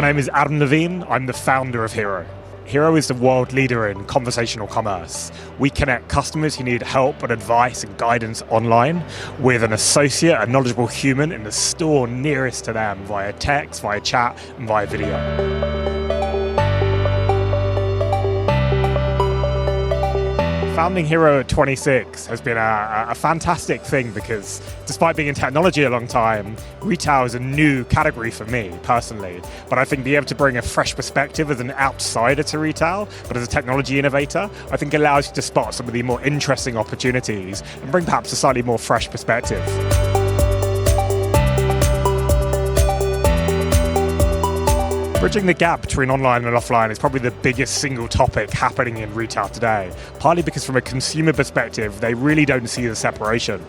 name is Adam Levene. I'm the founder of Hero. Hero is the world leader in conversational commerce. We connect customers who need help and advice and guidance online with an associate, a knowledgeable human in the store nearest to them via text, via chat, and via video. Founding Hero at 26 has been a fantastic thing because despite being in technology a long time, retail is a new category for me personally. But I think being able to bring a fresh perspective as an outsider to retail, but as a technology innovator, I think allows you to spot some of the more interesting opportunities and bring perhaps a slightly more fresh perspective. Bridging the gap between online and offline is probably the biggest single topic happening in retail today, partly because from a consumer perspective, they really don't see the separation.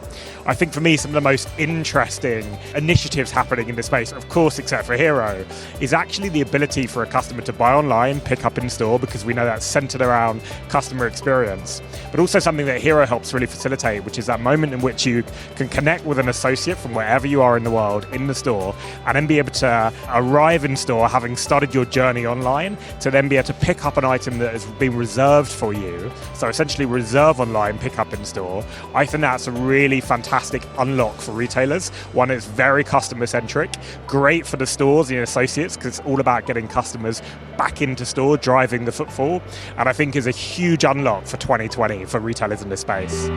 I think for me, some of the most interesting initiatives happening in this space, of course, except for Hero, is actually the ability for a customer to buy online, pick up in store, because we know that's centered around customer experience. But also something that Hero helps really facilitate, which is that moment in which you can connect with an associate from wherever you are in the world in the store, and then be able to arrive in store having started your journey online to then be able to pick up an item that has been reserved for you. So essentially reserve online, pick up in store. I think that's a really fantastic unlock for retailers. One, it's very customer centric, great for the stores and the associates because it's all about getting customers back into store, driving the footfall. And I think is a huge unlock for 2020 for retailers in this space.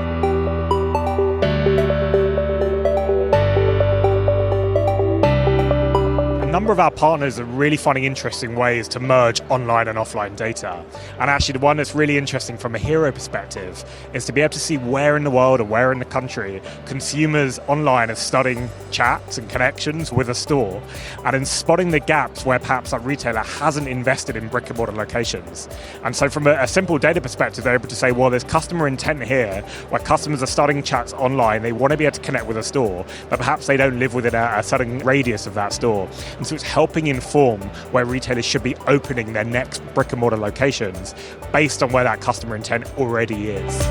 A number of our partners are really finding interesting ways to merge online and offline data. And actually the one that's really interesting from a Hero perspective is to be able to see where in the world or where in the country consumers online are studying chats and connections with a store, and then spotting the gaps where perhaps that retailer hasn't invested in brick and mortar locations. And so from a simple data perspective, they're able to say, well, there's customer intent here where customers are starting chats online, they want to be able to connect with a store, but perhaps they don't live within a certain radius of that store. And so it's helping inform where retailers should be opening their next brick and mortar locations based on where that customer intent already is.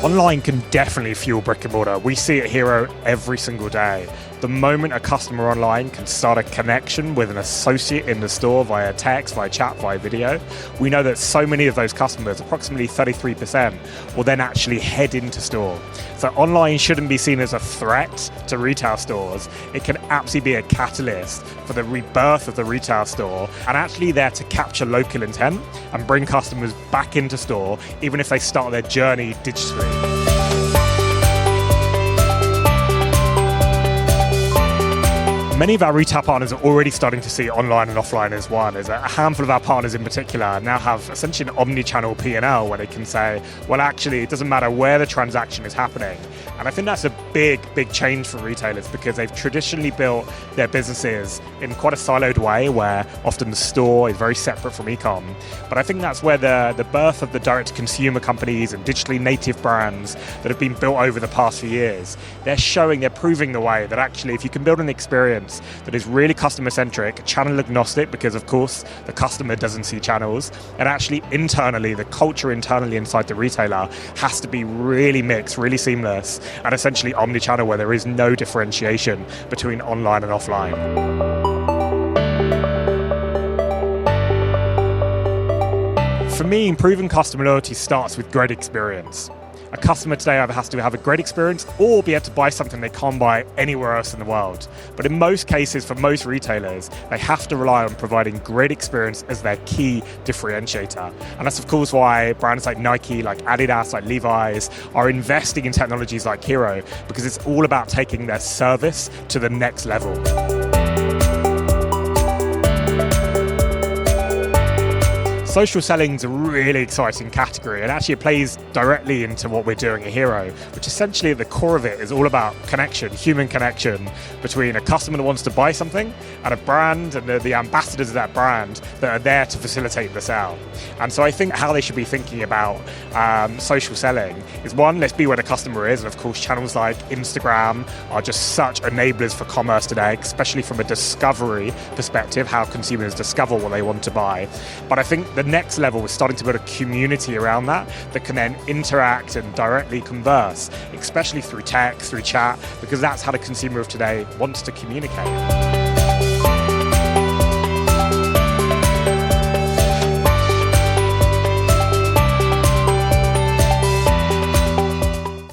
Online can definitely fuel brick and mortar. We see it at Hero every single day. The moment a customer online can start a connection with an associate in the store via text, via chat, via video, we know that so many of those customers, approximately 33%, will then actually head into store. So online shouldn't be seen as a threat to retail stores. It can absolutely be a catalyst for the rebirth of the retail store and actually there to capture local intent and bring customers back into store, even if they start their journey digitally. Many of our retail partners are already starting to see online and offline as one. There's a handful of our partners in particular now have essentially an omnichannel P&L where they can say, well, actually, it doesn't matter where the transaction is happening. And I think that's a big change for retailers because they've traditionally built their businesses in quite a siloed way where often the store is very separate from e-com. But I think that's where the birth of the direct-to-consumer companies and digitally native brands that have been built over the past few years, they're proving the way that actually if you can build an experience that is really customer-centric, channel agnostic, because of course the customer doesn't see channels, and actually internally, the culture internally inside the retailer has to be really mixed, really seamless, and essentially omnichannel where there is no differentiation between online and offline. For me, improving customer loyalty starts with great experience. A customer today either has to have a great experience or be able to buy something they can't buy anywhere else in the world. But in most cases, for most retailers, they have to rely on providing great experience as their key differentiator. And that's of course why brands like Nike, like Adidas, like Levi's are investing in technologies like Hero, because it's all about taking their service to the next level. Social selling is a really exciting category, and actually it plays directly into what we're doing at Hero, which essentially at the core of it is all about connection, human connection between a customer that wants to buy something and a brand and the ambassadors of that brand that are there to facilitate the sale. And so I think how they should be thinking about social selling is one, let's be where the customer is, and of course channels like Instagram are just such enablers for commerce today, especially from a discovery perspective, how consumers discover what they want to buy. But I think The next level was starting to build a community around that can then interact and directly converse, especially through text, through chat, because that's how the consumer of today wants to communicate.